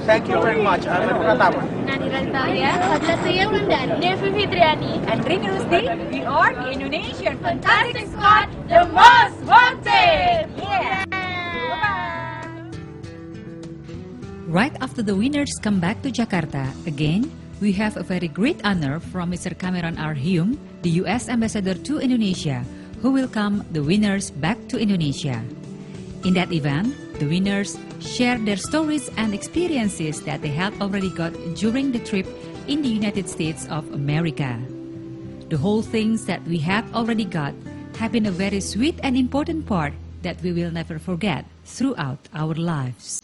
Thank you very much. Ahmad Pratama. Nadira Italia, Fadla Sayed Rundani, Nevi Fitriani, and Rini Rusdi. we are the Indonesian Fantastic Squad, the most wanted! Yeah! Right after the winners come back to Jakarta, again, we have a very great honor from Mr. Cameron R. Hume, the U.S. Ambassador to Indonesia, who will welcome the winners back to Indonesia. In that event, the winners share their stories and experiences that they have already got during the trip in the United States of America. The whole things that we have already got have been a very sweet and important part that we will never forget throughout our lives.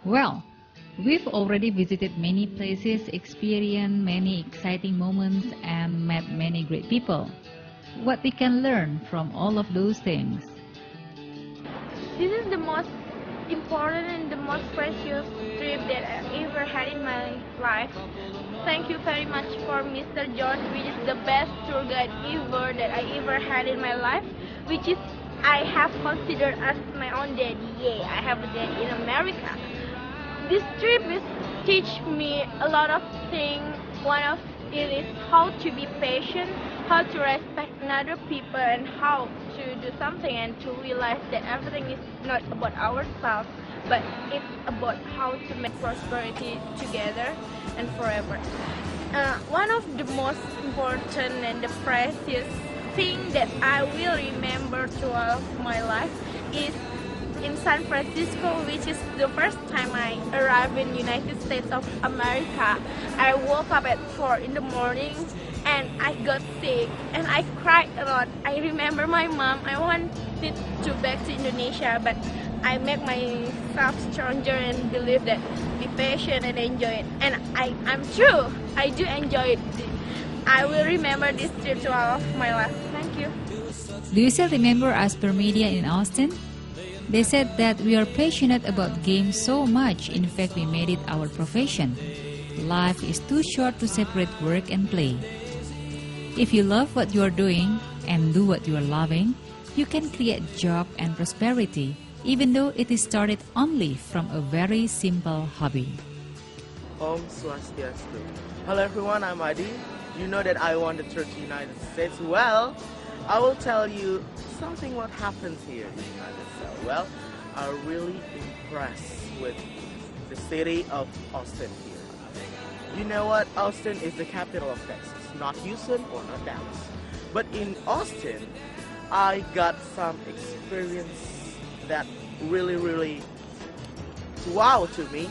Well, we've already visited many places, experienced many exciting moments, and met many great people. What we can learn from all of those things? This is the most important and the most precious trip that I ever had in my life. Thank you very much for Mr. George, which is the best tour guide ever that I ever had in my life, which is I have considered as my own daddy. Yeah, I have a daddy in America. This trip is teach me a lot of things. One of it is how to be patient, how to respect another people, and how to do something and to realize that everything is not about ourselves, but it's about how to make prosperity together and forever. One of the most important and the precious thing that I will remember throughout my life is in San Francisco, which is the first time I arrived in United States of America. I woke up at 4 in the morning and I got sick and I cried a lot. I remember my mom. I wanted to back to Indonesia, but I make myself stronger and believe that be patient and enjoy it. And I'm true. I do enjoy it. I will remember this trip throughout my life. Thank you. Do you still remember us per media in Austin? They said that we are passionate about games so much, in fact we made it our profession. life is too short to separate work and play. If you love what you are doing and do what you are loving, you can create job and prosperity, even though it is started only from a very simple hobby. Om Swastiastu. Hello everyone, I'm Adi. You know that I won the Church United States. Well, I will tell you something what happens here in the United States. Well, I'm really impressed with the city of Austin here. You know what? Austin is the capital of Texas, not Houston or not Dallas. But in Austin, I got some experience that really wow to me.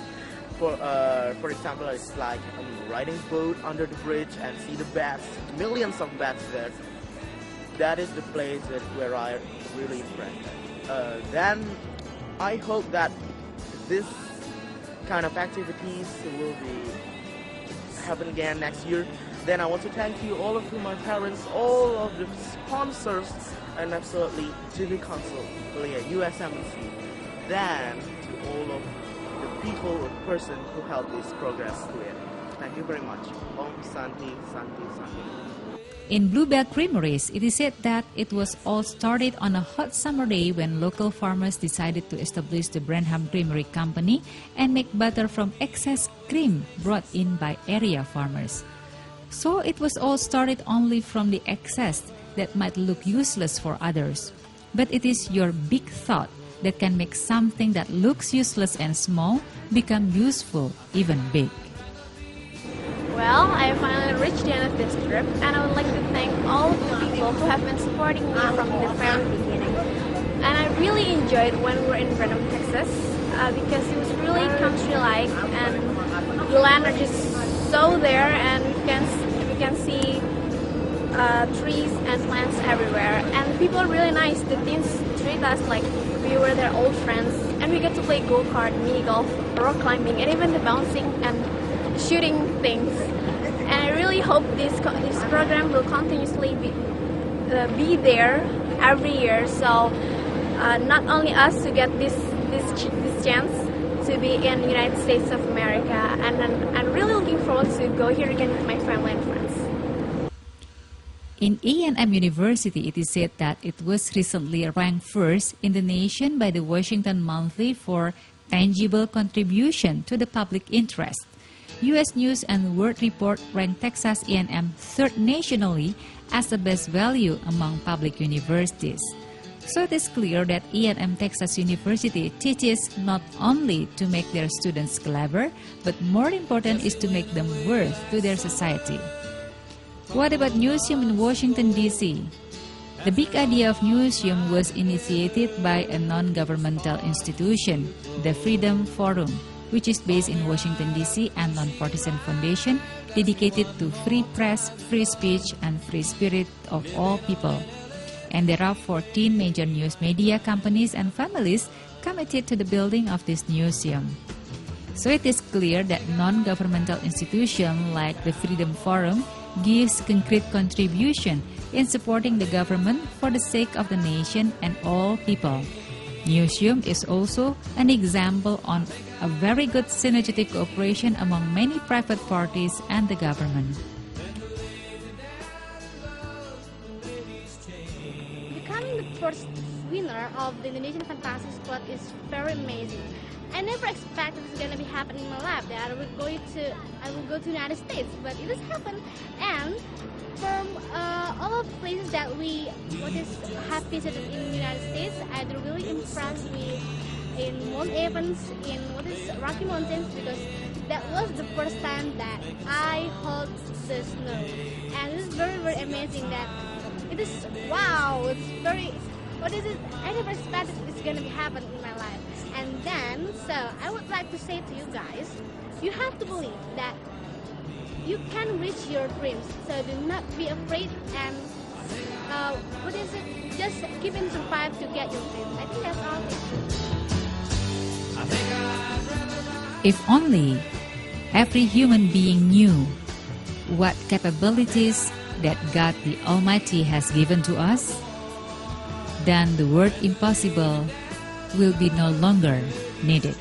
For example, it's like riding boat under the bridge and see the bats, millions of bats there. That is the place where I really impressed. Then I hope that this kind of activities will be happen again next year. Then I want to thank you, all of you, my parents, all of the sponsors, and absolutely TV Council, USMC. Then to all of the people or person who helped this progress to it. Thank you very much. Om Santi, Santi, Santi. In Bluebell Creameries, it is said that it was all started on a hot summer day when local farmers decided to establish the Branham Creamery Company and make butter from excess cream brought in by area farmers. So it was all started only from the excess that might look useless for others. But it is your big thought that can make something that looks useless and small become useful, even big. Well, I finally reached the end of this trip, and I would like to thank all of the people who have been supporting me from the very beginning. And I really enjoyed when we were in Branham, Texas, because it was really country-like, and the land are just so there, and we can see trees and plants everywhere. And people are really nice. The teens treat us like we were their old friends, and we get to play go-kart, mini golf, rock climbing, and even the bouncing and shooting things. And I really hope this program will continuously be there every year. So not only us to get this chance to be in the United States of America, and I'm really looking forward to go here again with my family and friends. In A&M University, it is said that it was recently ranked first in the nation by the Washington Monthly for tangible contribution to the public interest. U.S. News and World Report ranked Texas A&M third nationally as the best value among public universities. So it is clear that A&M Texas University teaches not only to make their students clever, but more important is to make them worth to their society. What about Newseum in Washington, D.C.? The big idea of Newseum was initiated by a non-governmental institution, the Freedom Forum, which is based in Washington, D.C. and non-partisan foundation dedicated to free press, free speech, and free spirit of all people. And there are 14 major news media companies and families committed to the building of this Newseum. So it is clear that non-governmental institutions like the Freedom Forum gives concrete contribution in supporting the government for the sake of the nation and all people. Newseum is also an example on a very good synergetic cooperation among many private parties and the government. Becoming the first winner of the Indonesian Fantasy Squad is very amazing. I never expected it's gonna be happening in my life that I will go to the United States, but it has happened. And from all of the places that we have visited in the United States, I really impressed me in Mount Evans, in Rocky Mountains, because that was the first time that I held the snow, and it's very amazing that it is. Wow, it's very. What is it? I never expected it's gonna be happening in my life. And then, so I would like to say to you guys, you have to believe that you can reach your dreams. So do not be afraid, and just keep and survive to get your dreams. I think that's all. If only every human being knew what capabilities that God the Almighty has given to us, then the word impossible will be no longer needed.